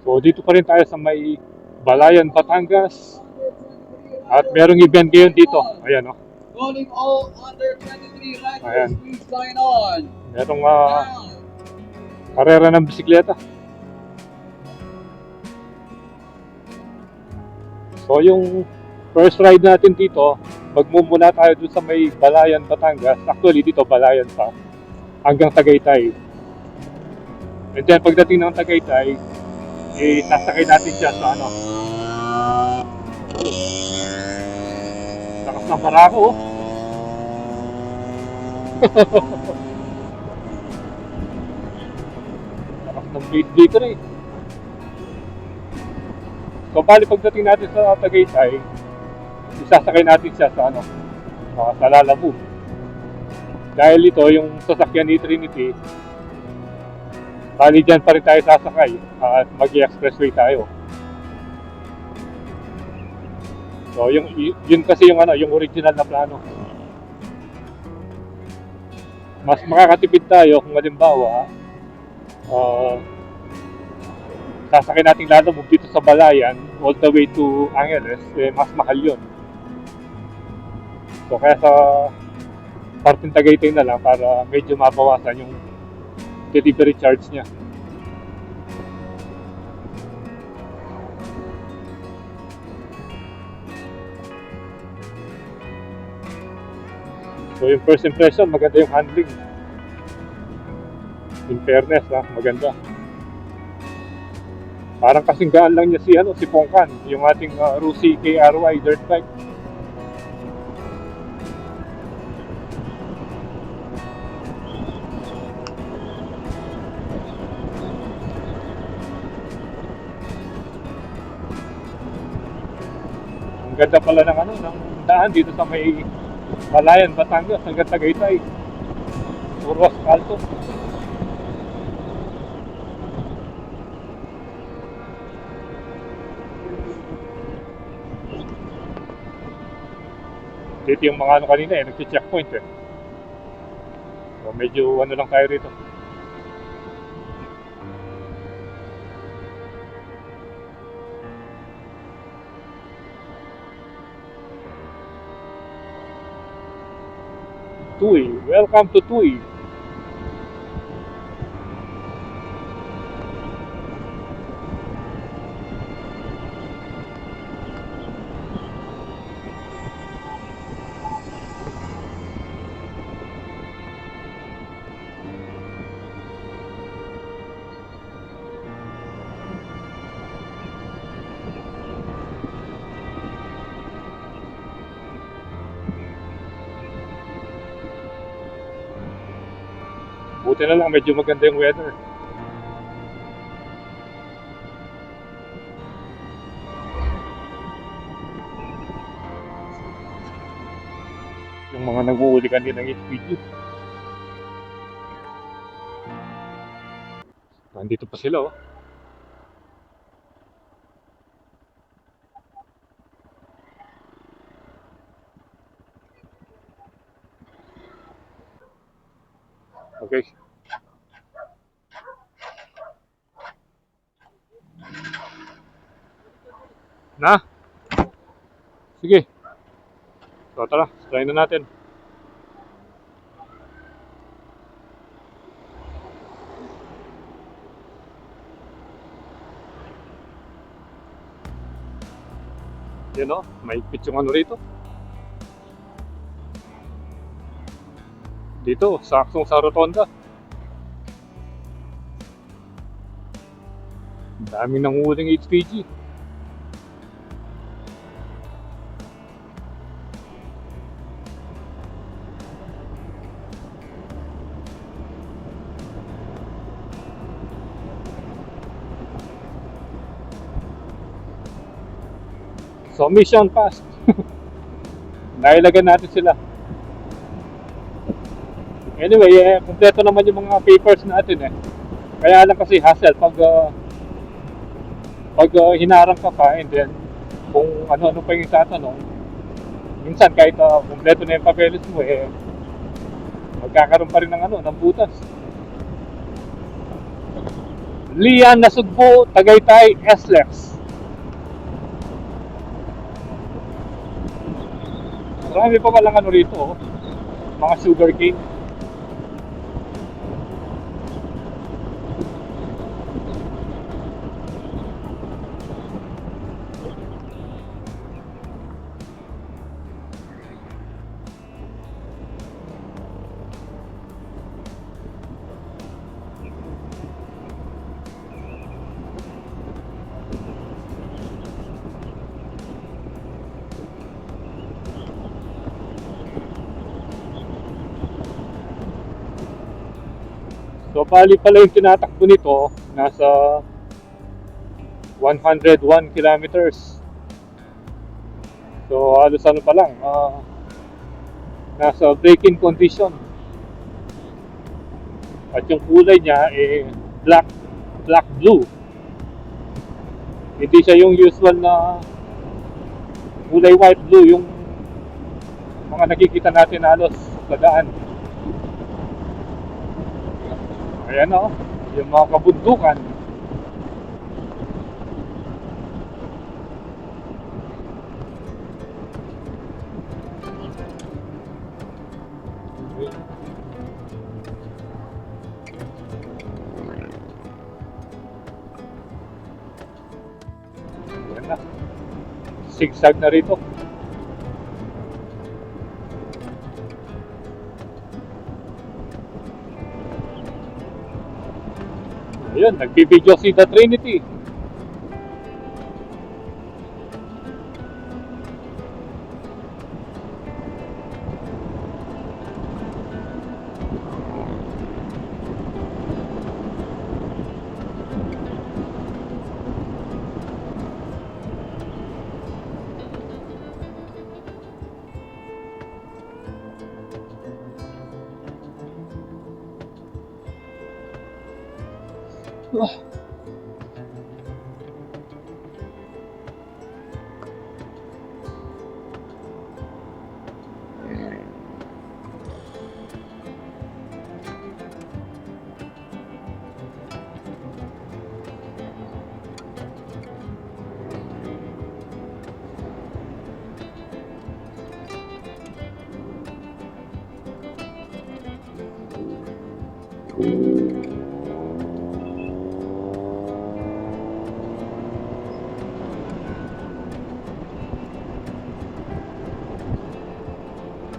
So dito pa rin tayo sa may Balayan, Batangas. At merong event ngayon dito. Ayan o. Calling all under 23 riders, Ayan. please sign on. Merong Now. karera ng bisikleta. So yung first ride natin dito, magmumula tayo dun sa may Balayan, Batangas. Actually dito Balayan pa. Hanggang Tagaytay. And then pagdating ng Tagaytay, sasakay natin siya sa ano. Lakas ng barako oh. Lakas ng plate dito eh. So bali pagdating natin sa Tagaytay, isasakay natin siya sa ano, sa Lalabu. Dahil ito yung sasakyan ni Trinity, bali dyan pa rin tayo sasakay at mag-expressway tayo. So yun kasi yung ano, yung original na plano. Mas makakatipid tayo kung halimbawa sasakay natin Lalabu dito sa Balayan all the way to Angeles, mas mahal yun. So kaya sa parting Tagaytay na lang para medyo mabawasan yung delivery charge niya. So yung first impression, maganda yung handling. In fairness maganda. Parang kasing gaan lang niya si Pongkan, yung ating Rusi KRY dirt bike. Ang ganda pala ng ng daan dito sa may Balayan, Batangas, hanggang Tagaytay. Puro asfalto. Dito yung mga kanina nagche-checkpoint eh. So medyo lang tayo rito. Tui, welcome to Tui. Buti na lang medyo maganda yung weather. Yung mga nag-uuli kanina ng HPG. Nandito pa sila oh. Okay. Na? Sige. So tara, try na natin. Yan o, may yung ano rito. Dito, saksong sa rotonda. Daming nanguhuling HPG. So mission passed. Nailagan natin sila. Anyway, kompleto naman yung mga papers natin eh. Kaya lang kasi hassle pag hinarang ka pa and then kung ano-ano pa yung tatanong, minsan kahit kompleto na yung papeles mo magkakaroon pa rin ng ng butas. Lian, Nasugbu, Tagaytay, SLEX. Marami pa palang ano rito, oh. Mga sugarcane. So, bali pala yung tinatakbo nito, nasa 101 kilometers. So, halos ano pa lang, nasa braking condition. At yung kulay niya, black blue. Hindi siya yung usual na kulay white blue, yung mga nakikita natin halos sa daan. Ayan o, yung mga kabundukan. Ayan na, zigzag na rito. Ayun, nagbibideo si The Trinity.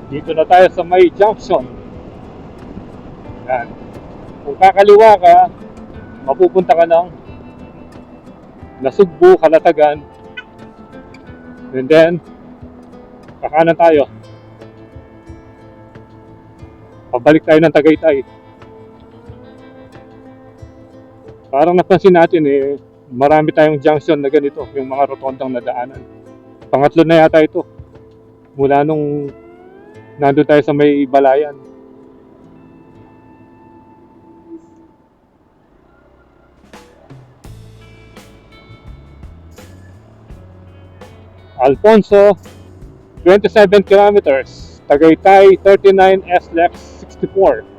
Dito na tayo sa may junction. Yan. Kung kakaliwa ka, mapupunta ka ng Nasugbu, Kalatagan. And then, kakanan tayo. Pabalik tayo ng Tagaytay. Parang napansin natin marami tayong junction na ganito, yung mga rotondang nadaanan. Pangatlo na yata ito. Mula nung nandun tayo sa may Balayan. Alfonso, 27 kilometers. Tagaytay, 39, SLEX, 64.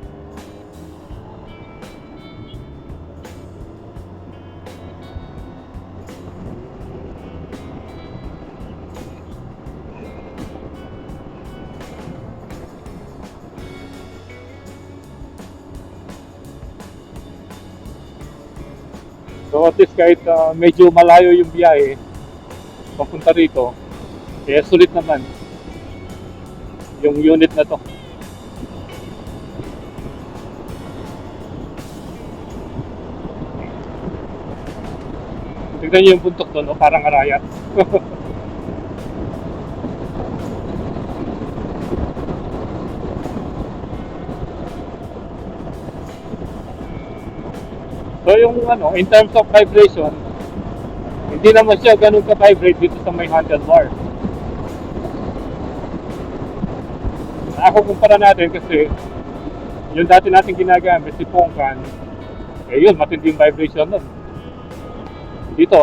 So at least kahit medyo malayo yung biyahe papunta rito, sulit naman yung unit na to. Tignan nyo yung buntok doon, parang arayat. So yung in terms of vibration, hindi naman siya ganun ka-vibrate dito sa may handlebar. Ako kumpara natin kasi yung dati natin ginagamit, si Pongkan, yun, matinding vibration nun. Dito,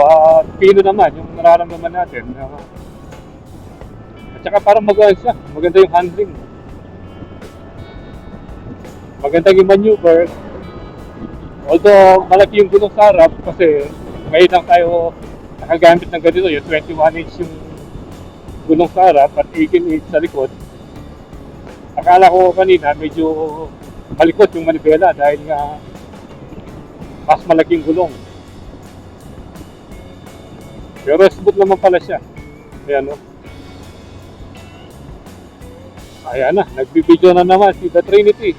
pino naman yung nararamdaman natin. At saka parang mag-ayos siya, maganda yung handling. Maganda yung maneuver. Although malaki yung gulong sa harap kasi ngayon lang tayo nakagamit ng ganito, yung 21 inch yung gulong sa harap at 18 inch sa likod. Akala ko kanina medyo malikot yung manibela dahil nga mas malaking gulong. Pero smooth naman pala siya. Ayan o. Ayan na, nagbibideo na naman si The Trinity.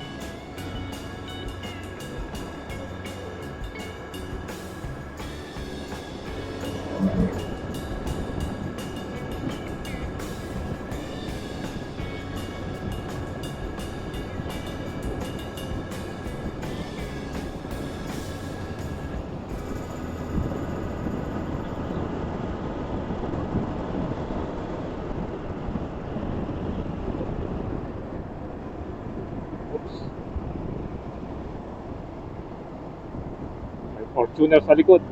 Oops. May Fortuner sa likod.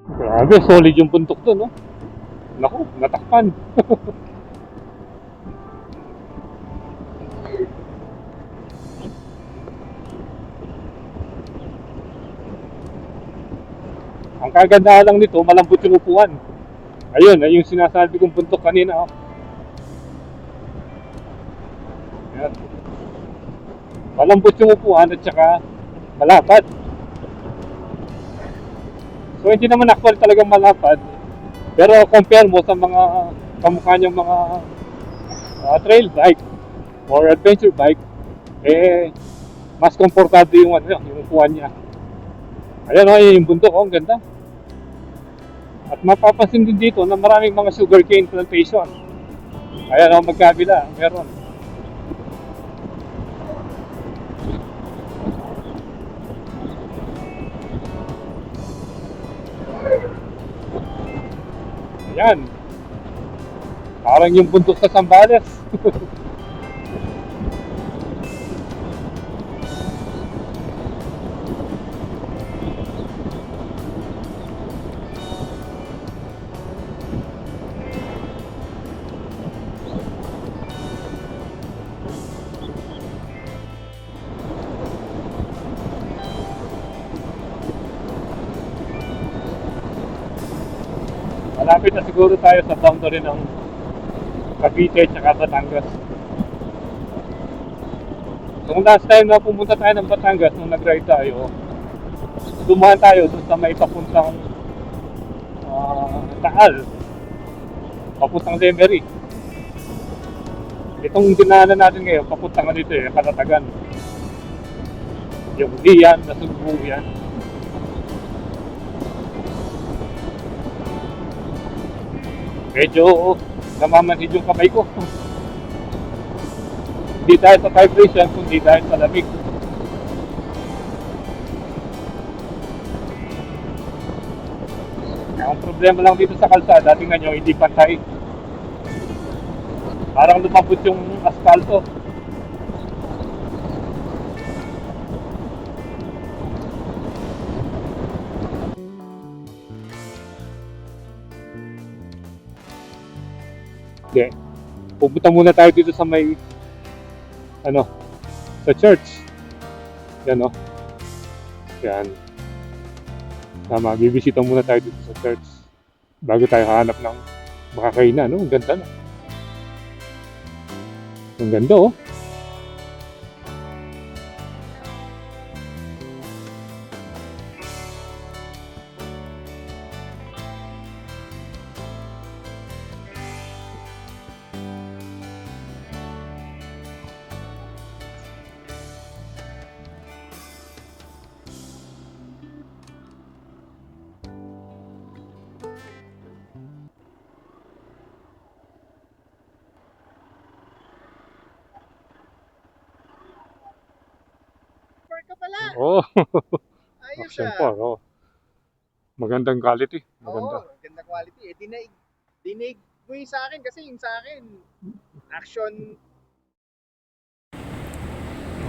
Grabe, solid yung puntok doon, no? Naku, natakpan. Ang kagandahan lang nito, malambot yung upuan. Ayun, yung sinasabi kong puntok kanina, oh. Ayan. Malambot yung upuan at saka malapad. So hindi naman actual talagang malapad. Pero compare mo sa mga kamukha niyang mga trail bike or adventure bike, eh mas komportable yung yung upuan niya. Ayan o, yung bundok, oh, ang ganda. At mapapansin din dito na maraming mga sugarcane plantation. Ayan o, magkabila, meron. Ayan. Parang yung bundok sa Zambales. Malapit na siguro tayo sa boundary ng Cavite at Batangas. Nung last time na pumunta tayo ng Batangas, nung nag-ride tayo, dumaan tayo dun sa may papuntang Taal, papuntang Lemery. Itong dinaanan natin ngayon, papuntang dito Kalatagan. Yung Diyan, Nasugbu yan. Medyo namamanhid yung kamay ko. Hindi dahil sa vibration, kundi dahil sa lamig. Ang problema lang dito sa kalsada, tingnan nyo, hindi pantay. Parang lumabot yung asfalto. Hindi. Pupunta muna tayo dito sa may sa church. Yan o. Yan. Tama, bibisita muna tayo dito sa church bago tayo hahanap ng makakainan, no? Ang ganda na. Ang ganda, oh. Ka pala. Oh, Ayos action po, oh. Magandang quality. Maganda. Oo, ganda quality. Eh, dinig mo yung sa akin kasi yung sa akin, action.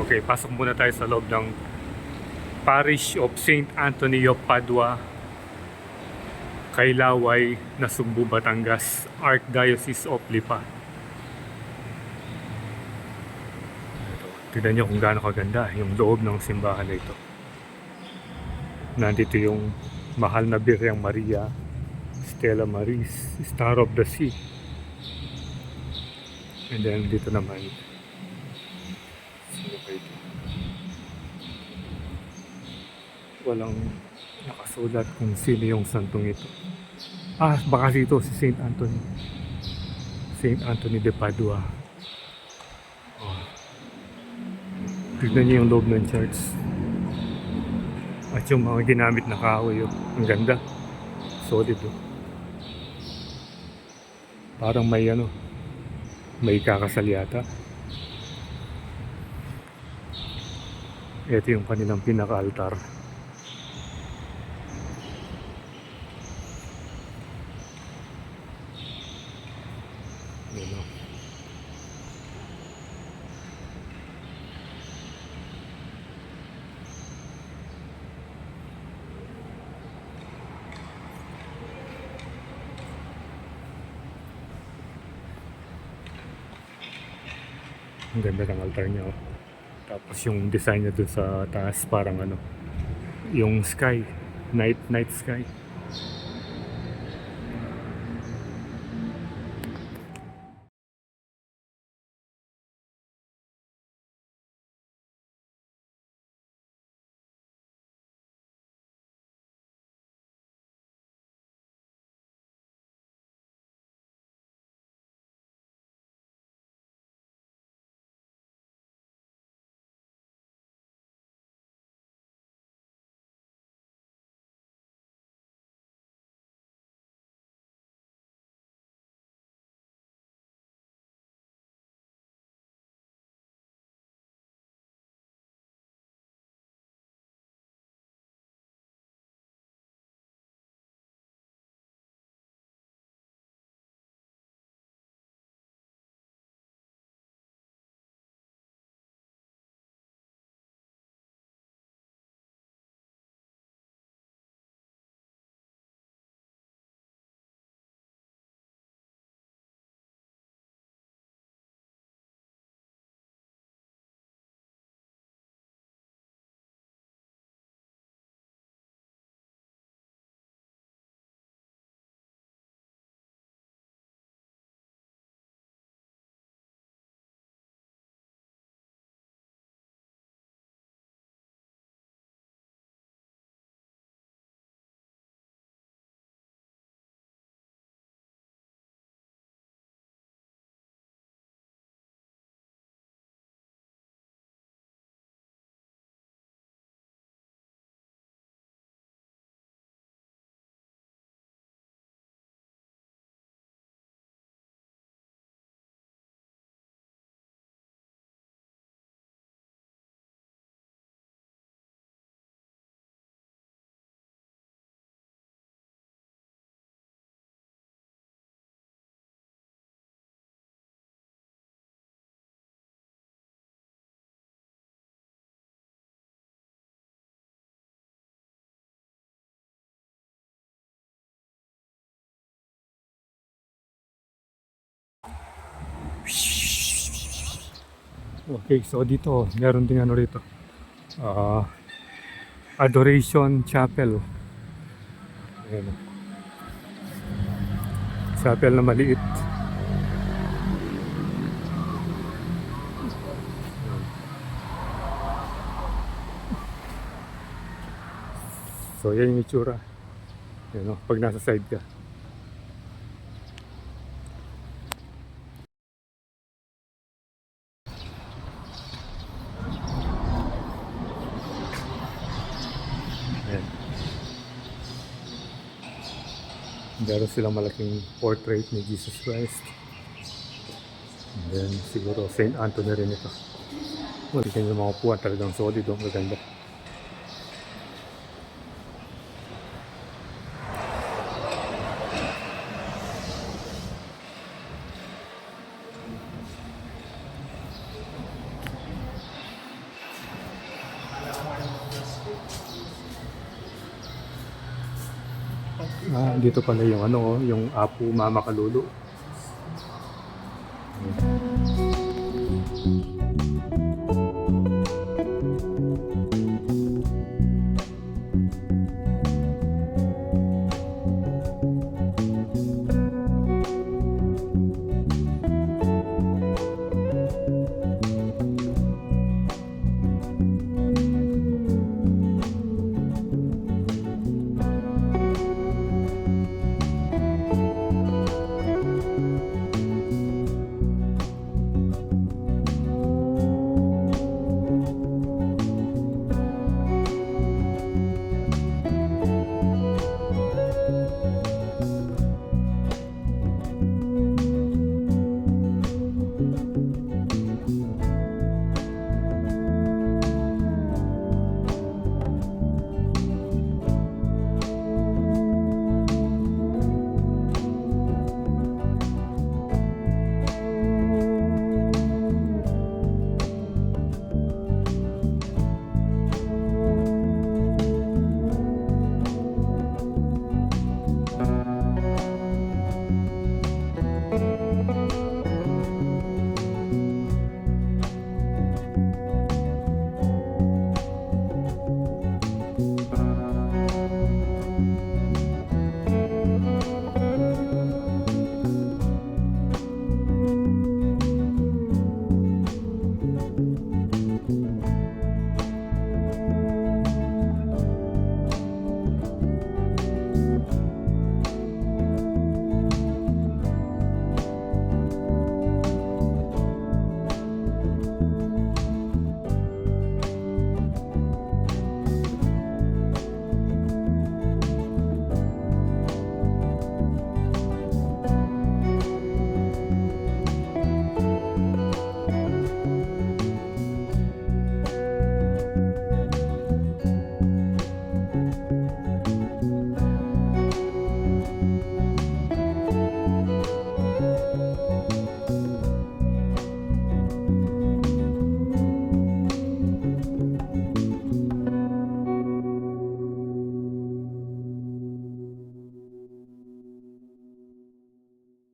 Okay, pasok muna tayo sa loob ng Parish of St. Anthony of Padua, Kailaway, Nasugbu, Batangas, Archdiocese of Lipa. Tignan nyo kung gaano kaganda yung loob ng simbahan na ito. Nandito yung mahal na Birheng Maria, Stella Maris, Star of the Sea. And then dito naman, sino ba ito? Walang nakasulat kung sino yung santong ito. Baka dito si Saint Anthony. Saint Anthony de Padua. Oh. Tignan niyo yung loob ng church. At yung mga ginamit na kahoy, ang ganda. Solid, oh. Parang may kakasal yata. Ito yung kanilang pinaka-altar. Yun, oh. Ang ganda ng altar niya, oh. Tapos yung design niya dun sa taas parang yung sky, night sky. Okay, so dito meron ding rito. Adoration Chapel. Ayan. Chapel na maliit. So yan yung itsura. Yan, no? Pag nasa side ka. Ayan. Meron silang malaking portrait ni Jesus Christ. And then siguro Saint Anthony rin ito. Tingnan yung mga upuan, talagang solid, maganda. Dito pala yung yung Apu Mama Kalulu.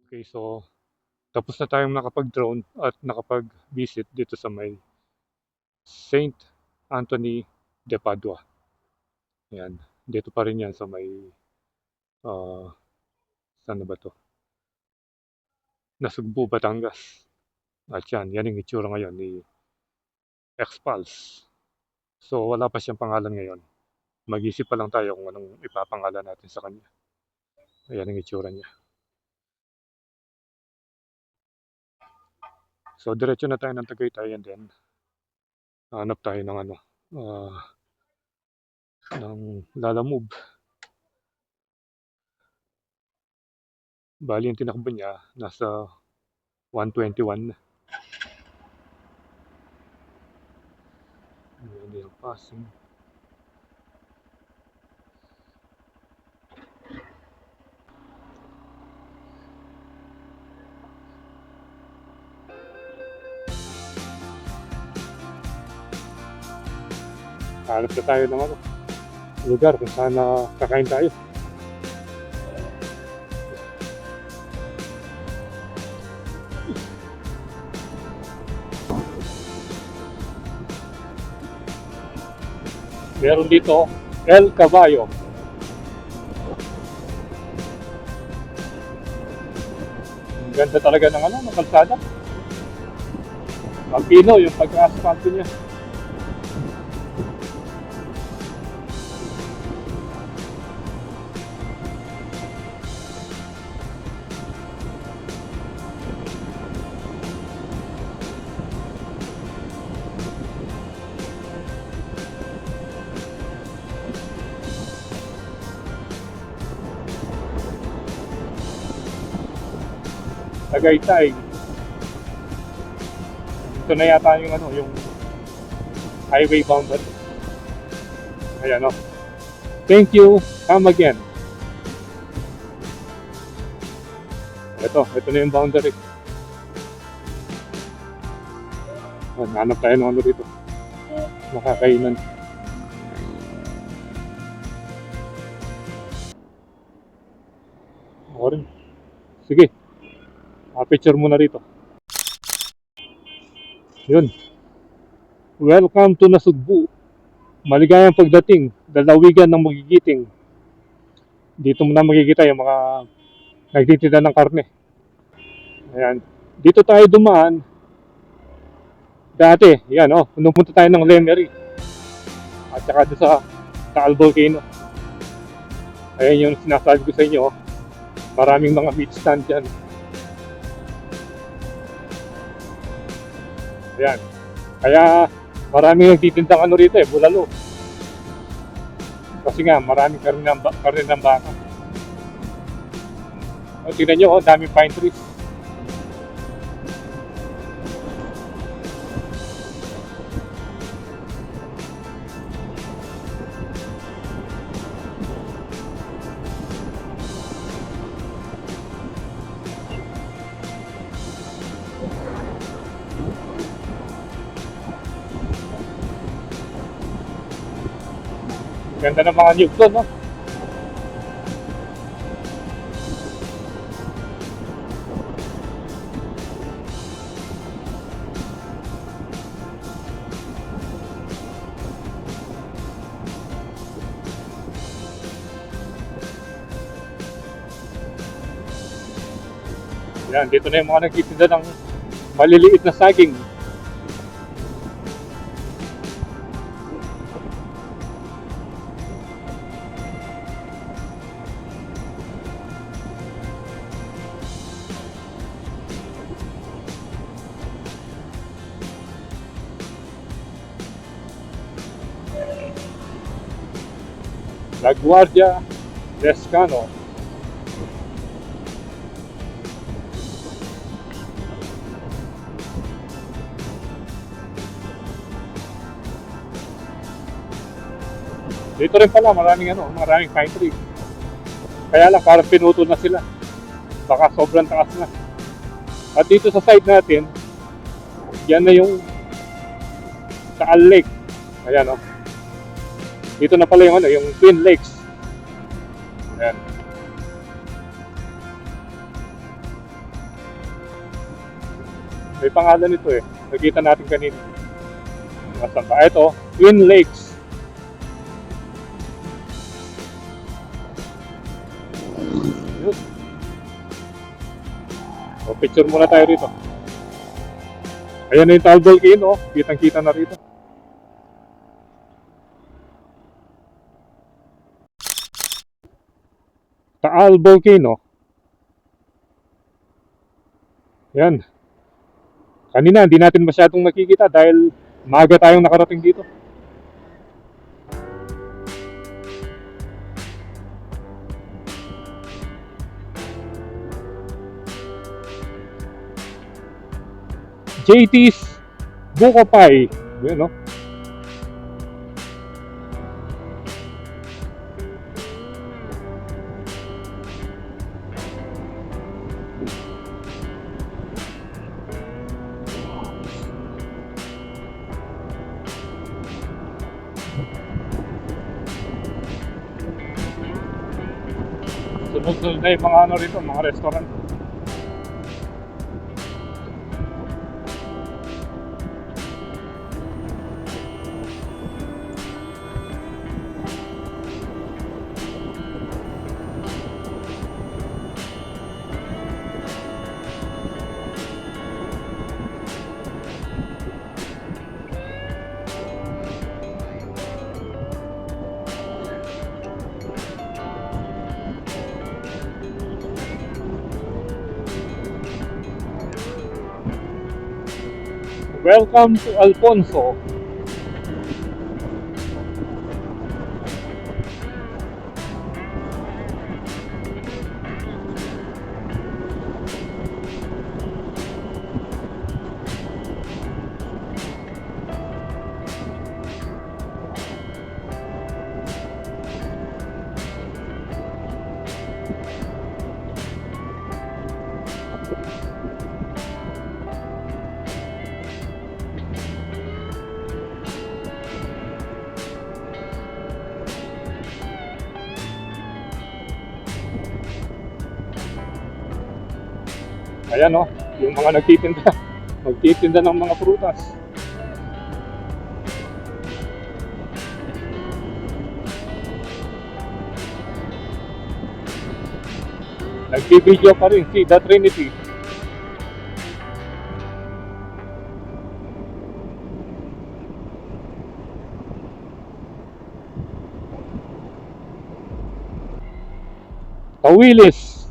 Okay, so tapos na tayong nakapag-drone at nakapag-visit dito sa may Saint Anthony de Padua. Ayan, dito pa rin yan sa may, saan na ba to? Nasugbu, Batangas. At yan yung itsura ngayon ni X-Pulse. So wala pa siyang pangalan ngayon. Mag-isip pa lang tayo kung anong ipapangalan natin sa kanya. Ayan ang itsura niya. So diretso na tayo ng Tagaytay and then hanap tayo ng ng Lalamove. Bali yung tinakbo niya nasa 121 na. Hindi yung passing. Hanap na tayo ng lugar kung saan kakain tayo. Meron dito El Caballo. Ang ganda talaga ng kalsada. Mapino yung pagka-asfalto niya. Tagaytay. Ito na yata yung highway boundary. Ayan o. Thank you, come again. Ito na yung boundary. Hanap tayo ng dito. Makakainan. Okay. Sige. Picture muna rito. Yun. Welcome to Nasugbu. Maligayang pagdating, dalawigan ng magigiting. Dito mo na makikita yung mga nagtitinda ng karne. Ayan. Dito tayo dumaan. Dati, yan pumunta tayo ng Lemery. At saka doon sa Taal Volcano. Ayan yung sinasabi ko sa inyo. Maraming mga meat stand dyan. Ayan. Kaya maraming nagtitindang rito bulalo. Kasi nga maraming karne ng baka. Tingnan nyo, daming pine trees. Ganda ng mga niyog doon, no? Yan, dito na yung mga nagtitinda ng maliliit na saging. La Guardia Lescano. Dito rin pala maraming pine tree. Kaya lang parang pinutol na sila. Baka sobrang taas na. At dito sa side natin, yan na yung Taal Lake. Ayan Dito na pala yung Twin Lakes. Ayan. May pangalan ito eh. Nakita natin kanina. Nasaan ba? Ito, Twin Lakes. Yun. So, picture muna tayo rito. Ayan na yung Taal Volcano. Kitang-kita na rito. Taal Volcano. Yan. Kanina, hindi natin masyadong nakikita dahil maaga tayong nakarating dito. JT's Buko Pie. Yun, no? Sunod-sunod na yung mga ano rito, mga restaurant. Welcome to Alfonso. Ayan o, yung mga nagtitinda ng mga prutas. Nagbibideo pa rin si The Trinity. Tawilis.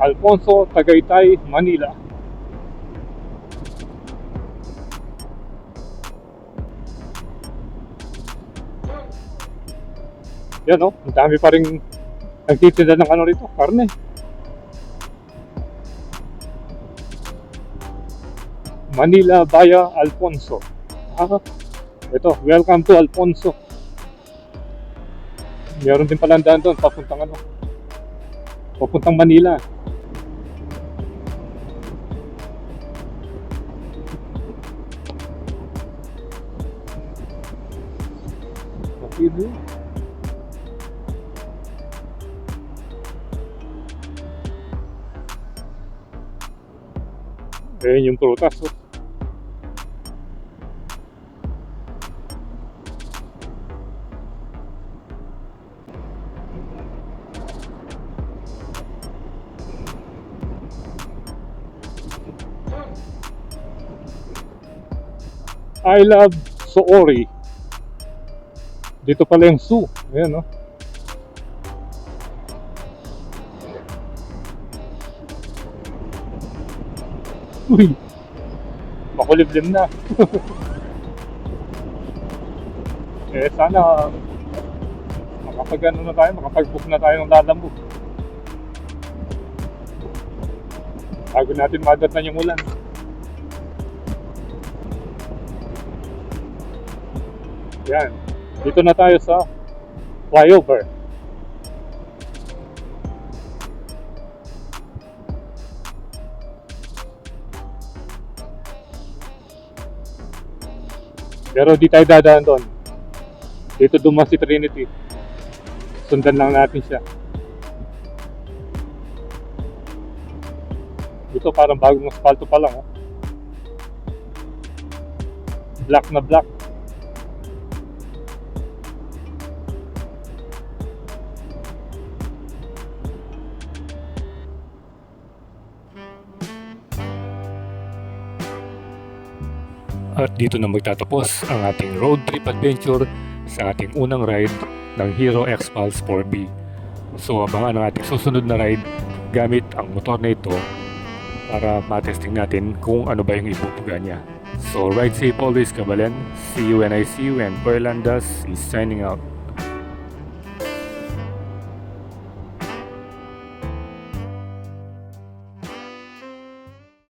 Alfonso, Tagaytay, Manila. Yan o, ang dami pa rin nagtitinda ng ano rito, karne. Manila via Alfonso. Ito, welcome to Alfonso. Meron din palang daan doon, papuntang Manila. Okay, ayan yung prutas. Oh. I love Soori. Dito pala yung zoo. Ayan, no? Uy! Makulimlim na. Eh, sana makapag-book na tayo ng Lalamove. Bago natin madatnan yung ulan. Yan. Dito na tayo sa flyover. Pero di tayo dadaan doon. Dito dumaan si Trinity. Sundan lang natin siya. Ito parang bagong asfalto pa lang. Oh. Black na black. At dito na magtatapos ang ating road trip adventure sa ating unang ride ng Hero X-Pulse 4B. So abangan ang ating susunod na ride gamit ang motor na ito para matesting natin kung ano ba yung ipupuga niya. So ride safe always, Kabalen. See you when I see you, and Perlandas is signing out.